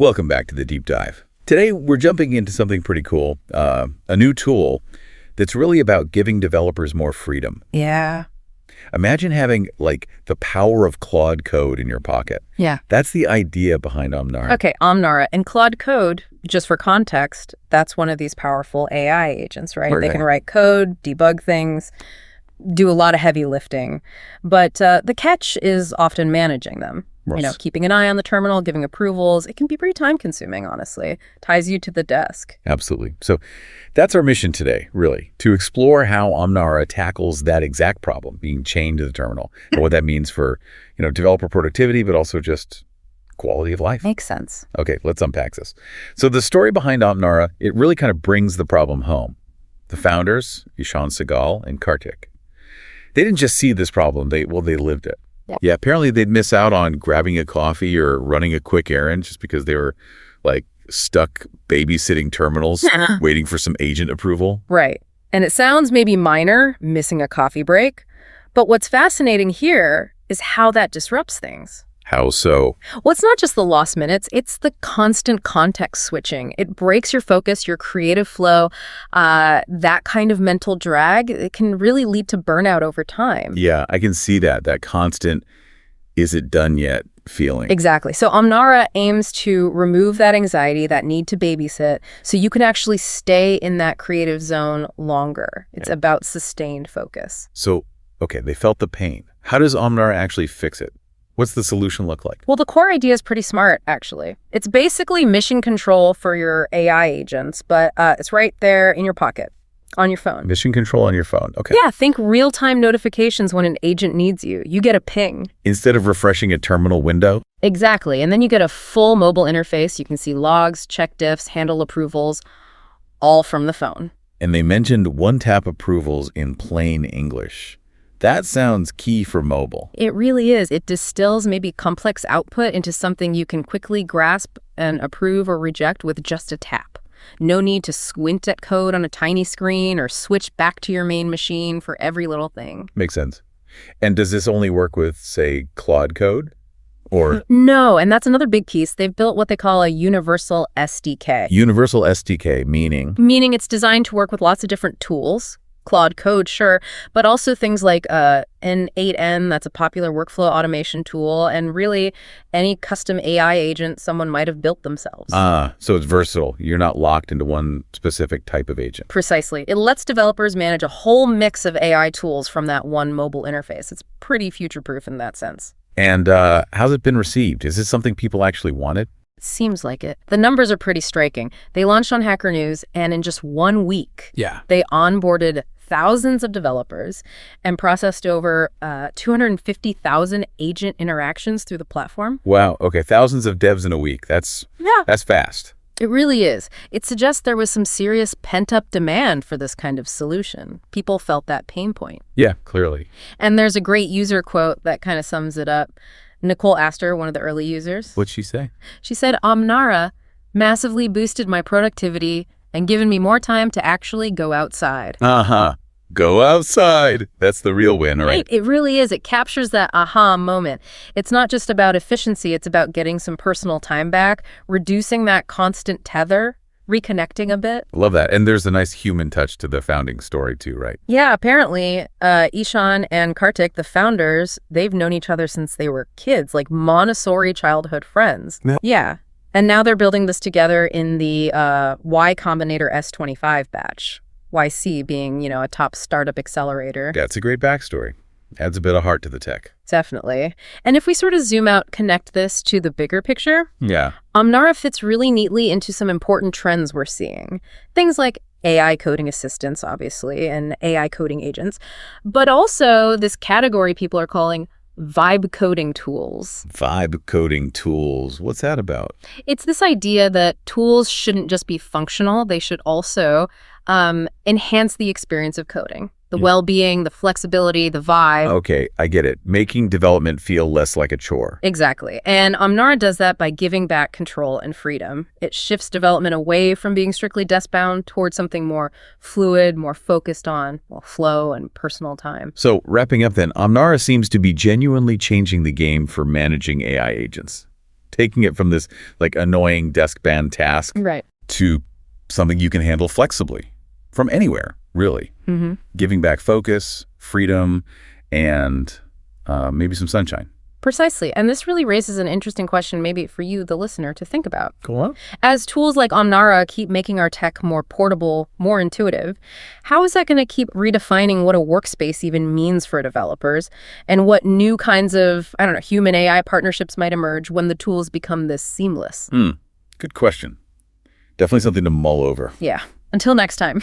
Welcome back to the Deep Dive. Today, we're jumping into something pretty cool, a new tool that's really about giving developers more freedom. Yeah. Imagine having, like, the power of Claude code in your pocket. Yeah. That's the idea behind Omnara. Okay, Omnara. And Claude Code, just for context, that's one of these powerful AI agents, right? They can write code, debug things, do a lot of heavy lifting. But the catch is often managing them. You know, keeping an eye on the terminal, giving approvals. It can be pretty time-consuming, honestly. Ties you to the desk. Absolutely. So that's our mission today, really, to explore how Omnara tackles that exact problem, being chained to the terminal, and what that means for, developer productivity, but also just quality of life. Makes sense. Okay, let's unpack this. So the story behind Omnara, it really kind of brings the problem home. The founders, Ishan Segal and Kartik, they didn't just see this problem, they lived it. Yeah, apparently they'd miss out on grabbing a coffee or running a quick errand just because they were, like, stuck babysitting terminals waiting for some agent approval. Right. And it sounds maybe minor, missing a coffee break, but what's fascinating here is how that disrupts things. How so? Well, it's not just the lost minutes, it's the constant context switching. It breaks your focus, your creative flow, that kind of mental drag. It can really lead to burnout over time. Yeah, I can see that constant, is it done yet feeling. Exactly. So Omnara aims to remove that anxiety, that need to babysit, so you can actually stay in that creative zone longer. It's about sustained focus. So, okay, they felt the pain. How does Omnara actually fix it? What's the solution look like? Well, the core idea is pretty smart, actually. It's basically mission control for your AI agents, but it's right there in your pocket, on your phone. Mission control on your phone. Okay. Yeah, think real-time notifications when an agent needs you. You get a ping. Instead of refreshing a terminal window? Exactly. And then you get a full mobile interface. You can see logs, check diffs, handle approvals, all from the phone. And they mentioned one-tap approvals in plain English. That sounds key for mobile. It really is. It distills maybe complex output into something you can quickly grasp and approve or reject with just a tap. No need to squint at code on a tiny screen or switch back to your main machine for every little thing. Makes sense. And does this only work with, say, Claude code? Or No, and that's another big piece. They've built what they call a universal SDK. Universal SDK, meaning? Meaning it's designed to work with lots of different tools. Claude Code, sure, but also things like N8N, that's a popular workflow automation tool, and really any custom AI agent someone might have built themselves. So it's versatile. You're not locked into one specific type of agent. Precisely. It lets developers manage a whole mix of AI tools from that one mobile interface. It's pretty future-proof in that sense. And how's it been received? Is this something people actually wanted? Seems like it. The numbers are pretty striking. They launched on Hacker News, and in just 1 week, they onboarded thousands of developers and processed over 250,000 agent interactions through the platform. Wow. Okay. Thousands of devs in a week. That's fast. It really is. It suggests there was some serious pent-up demand for this kind of solution. People felt that pain point. Yeah, clearly. And there's a great user quote that kind of sums it up. Nicole Astor, one of the early users. What'd she say? She said, Omnara massively boosted my productivity and given me more time to actually go outside. Go outside. That's the real win, right? It really is. It captures that aha moment. It's not just about efficiency. It's about getting some personal time back, reducing that constant tether, reconnecting a bit. Love that. And there's a nice human touch to the founding story too, right? Yeah, apparently Ishan and Kartik, the founders, they've known each other since they were kids, like Montessori childhood friends. Yeah. And now they're building this together in the Y Combinator S25 batch. YC being, a top startup accelerator. That's a great backstory. Adds a bit of heart to the tech. Definitely. And if we sort of zoom out, connect this to the bigger picture, yeah, Omnara fits really neatly into some important trends we're seeing. Things like AI coding assistants, obviously, and AI coding agents, but also this category people are calling vibe coding tools. Vibe coding tools. What's that about? It's this idea that tools shouldn't just be functional. They should also enhance the experience of coding. The well-being, the flexibility, the vibe. Okay, I get it. Making development feel less like a chore. Exactly. And Omnara does that by giving back control and freedom. It shifts development away from being strictly desk-bound towards something more fluid, more focused on flow and personal time. So wrapping up then, Omnara seems to be genuinely changing the game for managing AI agents. taking it from this like annoying desk-bound task to something you can handle flexibly from anywhere, really. Giving back focus, freedom, and maybe some sunshine. Precisely. And this really raises an interesting question maybe for you, the listener, to think about. Go on. As tools like Omnara keep making our tech more portable, more intuitive, how is that going to keep redefining what a workspace even means for developers and what new kinds of, I don't know, human AI partnerships might emerge when the tools become this seamless? Good question. Definitely something to mull over. Yeah. Until next time.